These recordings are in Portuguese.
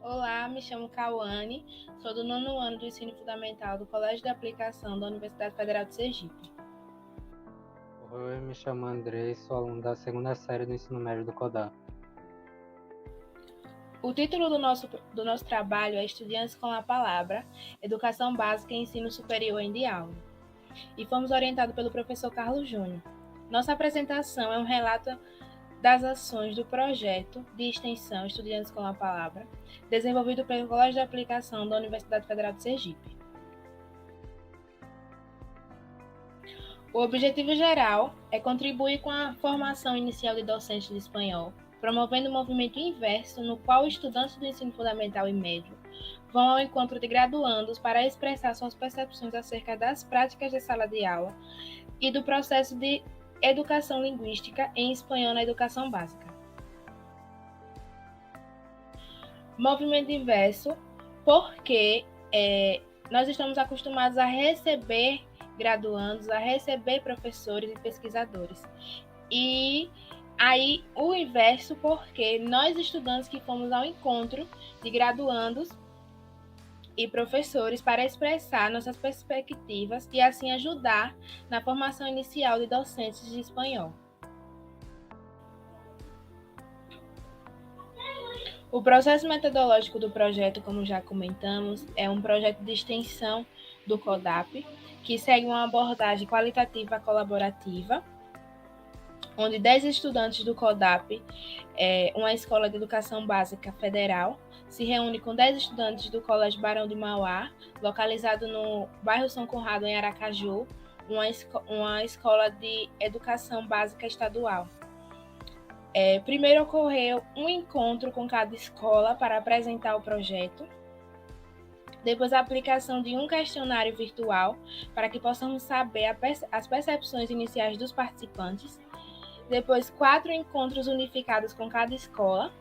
Olá, me chamo Cauane, sou do 9º ano do Ensino Fundamental do Colégio de Aplicação da Universidade Federal de Sergipe. Oi, me chamo Andrei, sou aluno da 2ª série do ensino médio do CODAP. O título do nosso trabalho é Estudantes com a Palavra, Educação Básica e Ensino Superior em Diálogo, e fomos orientados pelo professor Carlos Júnior. Nossa apresentação é um relato das ações do projeto de extensão Estudantes com a Palavra, desenvolvido pelo Colégio de Aplicação da Universidade Federal de Sergipe. O objetivo geral é contribuir com a formação inicial de docentes de espanhol, promovendo um movimento inverso no qual estudantes do ensino fundamental e médio vão ao encontro de graduandos para expressar suas percepções acerca das práticas de sala de aula e do processo de educação linguística em espanhol na educação básica. Movimento inverso porque nós estamos acostumados a receber graduandos, a receber professores e pesquisadores. E aí o inverso porque nós estudantes que fomos ao encontro de graduandos e professores para expressar nossas perspectivas e assim ajudar na formação inicial de docentes de espanhol. O processo metodológico do projeto, como já comentamos, é um projeto de extensão do CODAP, que segue uma abordagem qualitativa colaborativa, onde 10 estudantes do CODAP, uma escola de educação básica federal, se reúne com 10 estudantes do Colégio Barão de Mauá, localizado no bairro São Conrado, em Aracaju, uma escola de educação básica estadual. Primeiro ocorreu um encontro com cada escola para apresentar o projeto, depois a aplicação de um questionário virtual para que possamos saber as percepções iniciais dos participantes, depois 4 encontros unificados com cada escola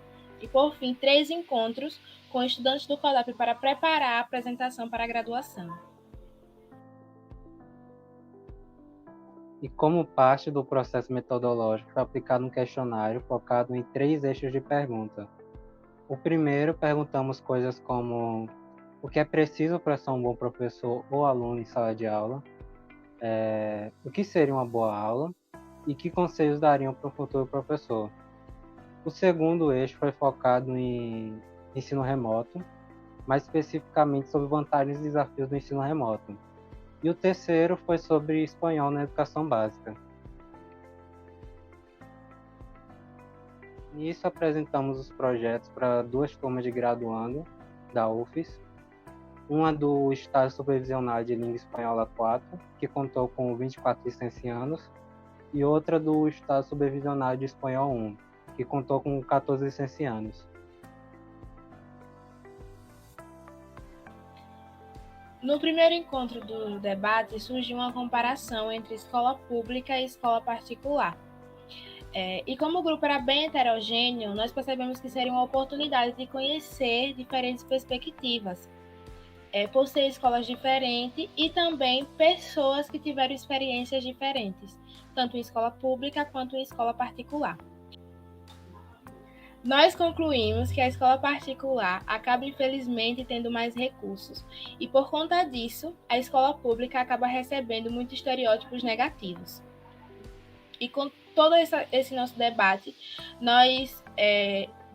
e, por fim, 3 encontros com estudantes do CODAP para preparar a apresentação para a graduação. E como parte do processo metodológico, foi aplicado um questionário focado em 3 eixos de pergunta. O primeiro, perguntamos coisas como o que é preciso para ser um bom professor ou aluno em sala de aula, o que seria uma boa aula e que conselhos dariam para o futuro professor. O segundo eixo foi focado em ensino remoto, mais especificamente sobre vantagens e desafios do ensino remoto. E o terceiro foi sobre espanhol na educação básica. Nisso apresentamos os projetos para 2 turmas de graduando da UFES, uma do Estágio Supervisional de Língua Espanhola 4, que contou com 24 licenciados, e outra do Estágio Supervisional de Espanhol 1, que contou com 14 licenciados. No primeiro encontro do debate, surgiu uma comparação entre escola pública e escola particular. E como o grupo era bem heterogêneo, nós percebemos que seria uma oportunidade de conhecer diferentes perspectivas, por ser escolas diferentes e também pessoas que tiveram experiências diferentes, tanto em escola pública quanto em escola particular. Nós concluímos que a escola particular acaba, infelizmente, tendo mais recursos, e por conta disso, a escola pública acaba recebendo muitos estereótipos negativos. E com todo esse nosso debate,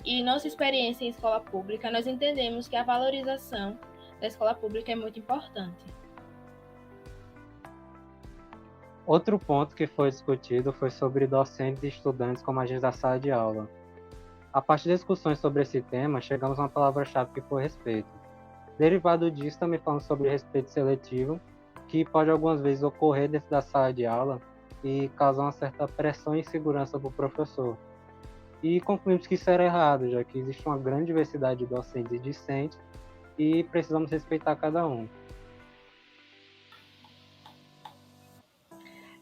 e nossa experiência em escola pública, nós entendemos que a valorização da escola pública é muito importante. Outro ponto que foi discutido foi sobre docentes e estudantes como agentes da sala de aula. A partir das discussões sobre esse tema, chegamos a uma palavra-chave que foi respeito. Derivado disso, também falamos sobre respeito seletivo, que pode algumas vezes ocorrer dentro da sala de aula e causar uma certa pressão e insegurança para o professor. E concluímos que isso era errado, já que existe uma grande diversidade de docentes e discentes e precisamos respeitar cada um.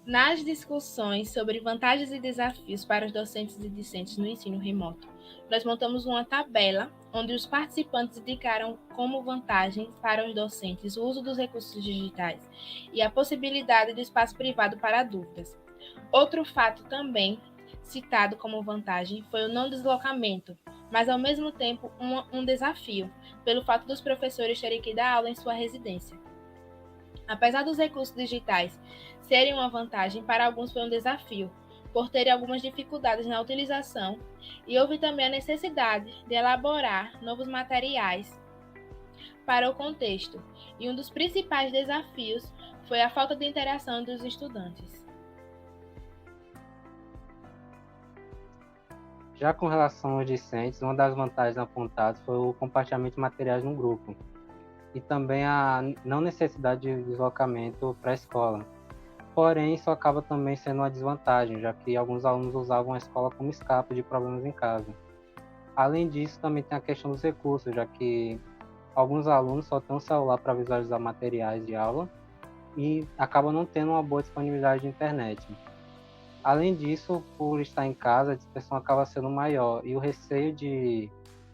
Nas discussões sobre vantagens e desafios para os docentes e discentes no ensino remoto, nós montamos uma tabela onde os participantes indicaram como vantagem para os docentes o uso dos recursos digitais e a possibilidade do espaço privado para dúvidas. Outro fato também citado como vantagem foi o não deslocamento, mas ao mesmo tempo um desafio, pelo fato dos professores terem que dar aula em sua residência. Apesar dos recursos digitais serem uma vantagem, para alguns foi um desafio, por terem algumas dificuldades na utilização, e houve também a necessidade de elaborar novos materiais para o contexto, e um dos principais desafios foi a falta de interação dos estudantes. Já com relação aos discentes, uma das vantagens apontadas foi o compartilhamento de materiais no grupo e também a não necessidade de deslocamento para a escola. Porém, isso acaba também sendo uma desvantagem, já que alguns alunos usavam a escola como escape de problemas em casa. Além disso, também tem a questão dos recursos, já que alguns alunos só têm um celular para visualizar materiais de aula e acabam não tendo uma boa disponibilidade de internet. Além disso, por estar em casa, a dispersão acaba sendo maior e o receio de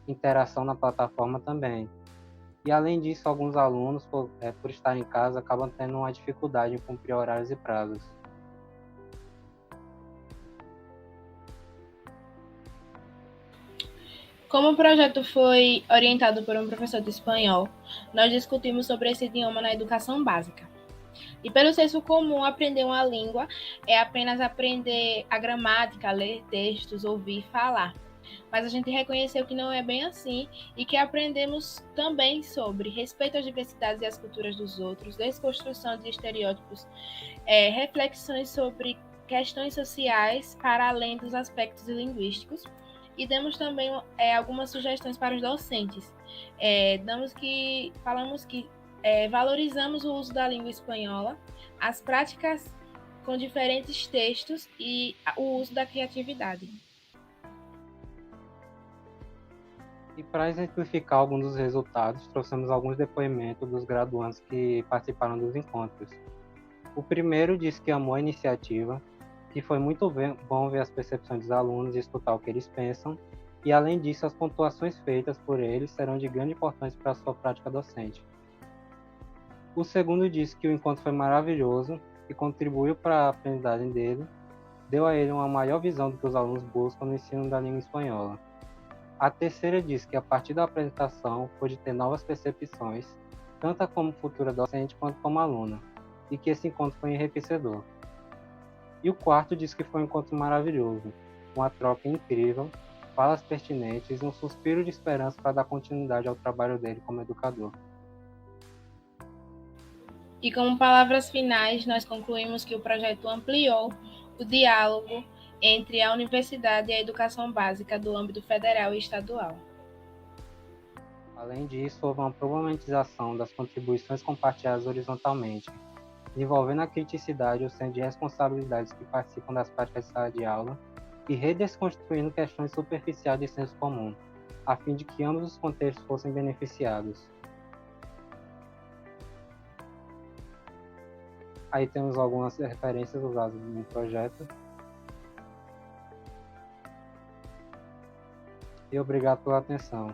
interação na plataforma também. E além disso, alguns alunos, por estar em casa, acabam tendo uma dificuldade em cumprir horários e prazos. Como o projeto foi orientado por um professor de espanhol, nós discutimos sobre esse idioma na educação básica. E pelo senso comum, aprender uma língua é apenas aprender a gramática, ler textos, ouvir e falar. Mas a gente reconheceu que não é bem assim e que aprendemos também sobre respeito às diversidades e às culturas dos outros, desconstrução de estereótipos, reflexões sobre questões sociais para além dos aspectos linguísticos, e demos também algumas sugestões para os docentes. Falamos que valorizamos o uso da língua espanhola, as práticas com diferentes textos e o uso da criatividade. E para exemplificar alguns dos resultados, trouxemos alguns depoimentos dos graduandos que participaram dos encontros. O primeiro disse que amou a iniciativa, que foi muito bom ver as percepções dos alunos e escutar o que eles pensam, e além disso, as pontuações feitas por eles serão de grande importância para a sua prática docente. O segundo disse que o encontro foi maravilhoso e contribuiu para a aprendizagem dele, deu a ele uma maior visão do que os alunos buscam no ensino da língua espanhola. A terceira disse que a partir da apresentação pôde ter novas percepções, tanto como futura docente quanto como aluna, e que esse encontro foi enriquecedor. E o quarto disse que foi um encontro maravilhoso, uma troca incrível, falas pertinentes e um suspiro de esperança para dar continuidade ao trabalho dele como educador. E como palavras finais, nós concluímos que o projeto ampliou o diálogo entre a universidade e a educação básica do âmbito federal e estadual. Além disso, houve uma problematização das contribuições compartilhadas horizontalmente, desenvolvendo a criticidade e o senso de responsabilidades que participam das práticas de sala de aula e redesconstruindo questões superficiais de senso comum, a fim de que ambos os contextos fossem beneficiados. Aí temos algumas referências usadas no projeto. E obrigado pela atenção.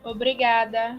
Obrigada.